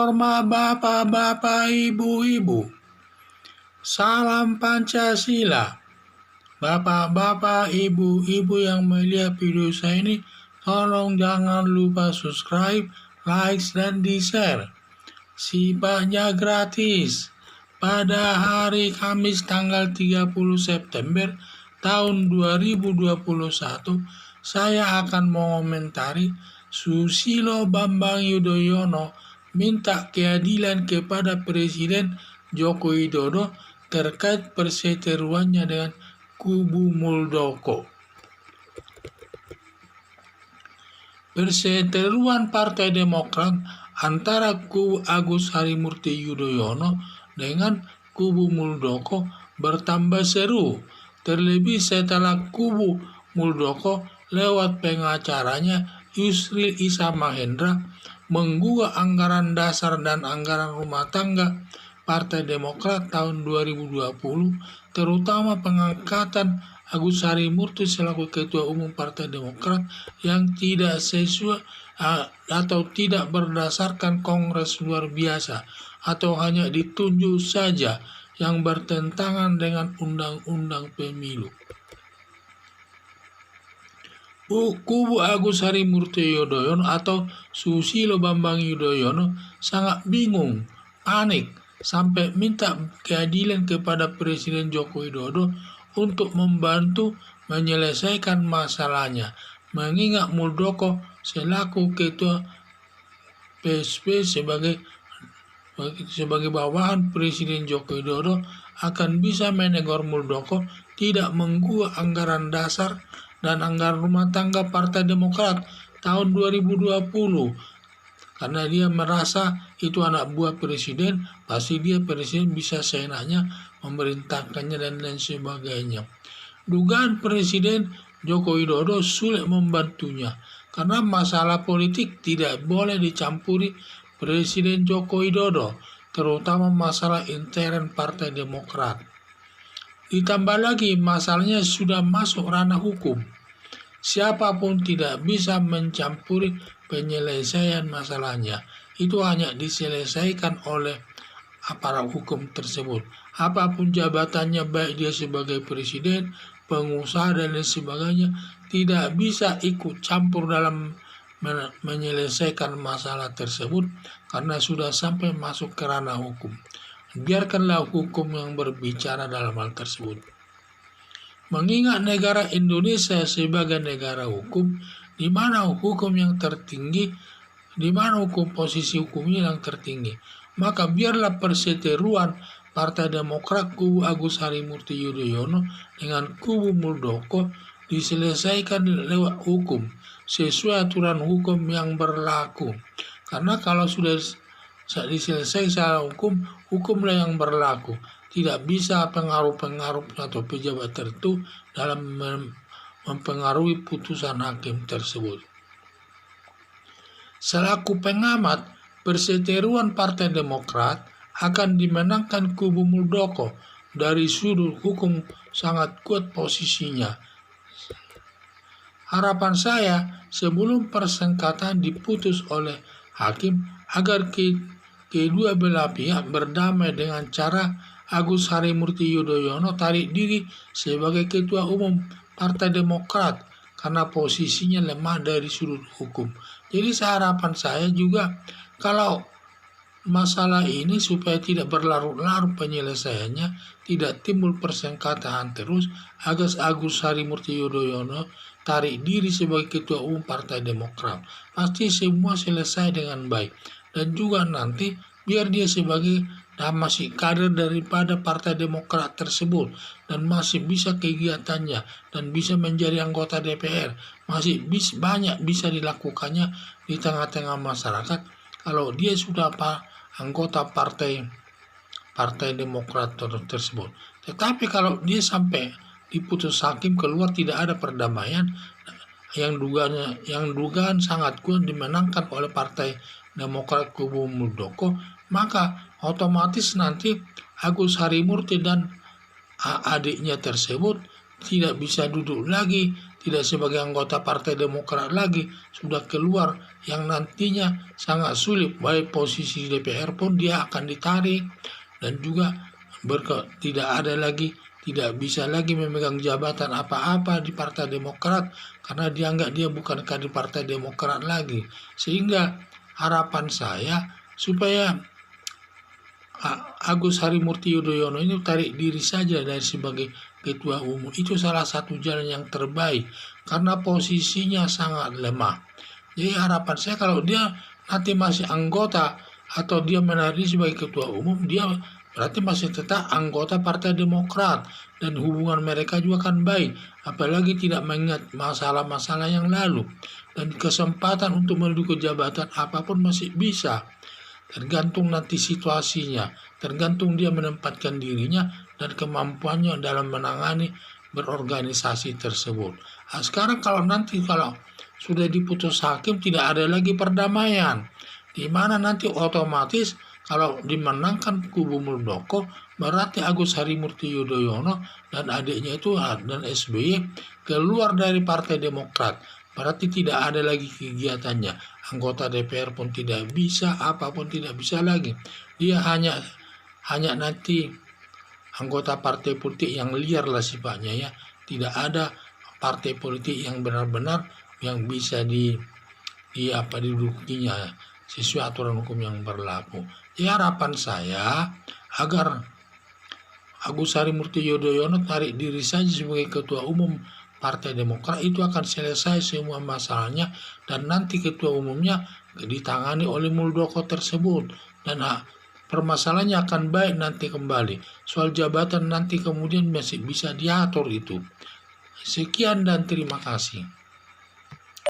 Hormat bapak-bapak, ibu-ibu. Salam Pancasila. Bapak-bapak, ibu-ibu yang melihat video saya ini, tolong jangan lupa subscribe, like, dan di-share. Sifatnya gratis. Pada hari Kamis tanggal 30 September tahun 2021, saya akan mengomentari Susilo Bambang Yudhoyono minta keadilan kepada Presiden Joko Widodo terkait perseteruannya dengan kubu Muldoko. Perseteruan Partai Demokrat antara kubu Agus Harimurti Yudhoyono dengan kubu Muldoko bertambah seru, terlebih setelah kubu Muldoko lewat pengacaranya Yusril Iza Mahendra menggugah anggaran dasar dan anggaran rumah tangga Partai Demokrat tahun 2020, terutama pengangkatan Agus Harimurti selaku Ketua Umum Partai Demokrat yang tidak sesuai atau tidak berdasarkan kongres luar biasa atau hanya ditunjuk saja, yang bertentangan dengan undang-undang pemilu. Kubu Agus Harimurti Yudhoyono atau Susilo Bambang Yudhoyono sangat bingung, panik, sampai minta keadilan kepada Presiden Joko Widodo untuk membantu menyelesaikan masalahnya, mengingat Muldoko selaku Ketua PSP sebagai bawahan Presiden Joko Widodo akan bisa menegur Muldoko tidak menggugah anggaran dasar dan anggaran rumah tangga Partai Demokrat tahun 2020. Karena dia merasa itu anak buah presiden, pasti dia presiden bisa seenaknya memerintahkannya dan lain sebagainya. Dugaan Presiden Joko Widodo sulit membantunya, karena masalah politik tidak boleh dicampuri Presiden Joko Widodo, terutama masalah intern Partai Demokrat. Ditambah lagi masalahnya sudah masuk ranah hukum. Siapapun tidak bisa mencampuri penyelesaian masalahnya. Itu hanya diselesaikan oleh aparat hukum tersebut. Apapun jabatannya, baik dia sebagai presiden, pengusaha, dan lain sebagainya, tidak bisa ikut campur dalam menyelesaikan masalah tersebut karena sudah sampai masuk ke ranah hukum. Biarkanlah hukum yang berbicara dalam hal tersebut. Mengingat negara Indonesia sebagai negara hukum, di mana hukum yang tertinggi, di mana posisi hukumnya yang tertinggi, maka biarlah perseteruan Partai Demokrat kubu Agus Harimurti Yudhoyono dengan kubu Muldoko diselesaikan lewat hukum, sesuai aturan hukum yang berlaku. Karena kalau sudah diselesaikan secara hukum, hukumlah yang berlaku. Tidak bisa pengaruh-pengaruh atau pejabat tertentu dalam mempengaruhi putusan hakim tersebut. Selaku pengamat, perseteruan Partai Demokrat akan dimenangkan kubu Muldoko. Dari sudut hukum sangat kuat posisinya. Harapan saya sebelum persengketaan diputus oleh hakim agar kedua belah pihak berdamai dengan cara Agus Harimurti Yudhoyono tarik diri sebagai Ketua Umum Partai Demokrat karena posisinya lemah dari sudut hukum. Jadi harapan saya juga kalau masalah ini supaya tidak berlarut-larut penyelesaiannya, tidak timbul persengketaan terus, Agus Harimurti Yudhoyono tarik diri sebagai Ketua Umum Partai Demokrat. Pasti semua selesai dengan baik. Dan juga nanti biar dia sebagai masih kader daripada Partai Demokrat tersebut dan masih bisa kegiatannya dan bisa menjadi anggota DPR, masih banyak bisa dilakukannya di tengah-tengah masyarakat kalau dia sudah anggota Partai Demokrat tersebut. Tetapi kalau dia sampai diputus hakim keluar tidak ada perdamaian, yang dugaan sangat kuat dimenangkan oleh Partai Demokrat kubu Muldoko, maka otomatis nanti Agus Harimurti dan adiknya tersebut tidak bisa duduk lagi tidak sebagai anggota Partai Demokrat lagi, sudah keluar yang nantinya sangat sulit, baik posisi DPR pun dia akan ditarik, dan juga tidak bisa lagi memegang jabatan apa-apa di Partai Demokrat karena dianggap dia bukan kader Partai Demokrat lagi. Sehingga harapan saya supaya Agus Harimurti Yudhoyono ini tarik diri saja dari sebagai ketua umum. Itu salah satu jalan yang terbaik karena posisinya sangat lemah. Jadi harapan saya kalau dia nanti masih anggota atau dia menarik sebagai ketua umum, dia berarti masih tetap anggota Partai Demokrat dan hubungan mereka juga kan baik, apalagi tidak mengingat masalah-masalah yang lalu, dan kesempatan untuk menuju ke jabatan apapun masih bisa. Tergantung nanti situasinya, tergantung dia menempatkan dirinya dan kemampuannya dalam menangani berorganisasi tersebut. Nah, sekarang kalau sudah diputus hakim tidak ada lagi perdamaian, di mana nanti otomatis kalau dimenangkan kubu Muldoko berarti Agus Harimurti Yudhoyono dan adiknya itu dan SBY keluar dari Partai Demokrat. Berarti tidak ada lagi kegiatannya. Anggota DPR pun tidak bisa, apapun tidak bisa lagi. Dia hanya nanti anggota partai politik yang liar lah sifatnya ya. Tidak ada partai politik yang benar-benar yang bisa didudukinya sesuai aturan hukum yang berlaku. Ya, harapan saya agar Agus Harimurti Yudhoyono tarik diri saja sebagai ketua umum Partai Demokrat, itu akan selesai semua masalahnya dan nanti ketua umumnya ditangani oleh Muldoko tersebut dan permasalahannya akan baik nanti kembali. Soal jabatan nanti kemudian masih bisa diatur itu. Sekian dan terima kasih.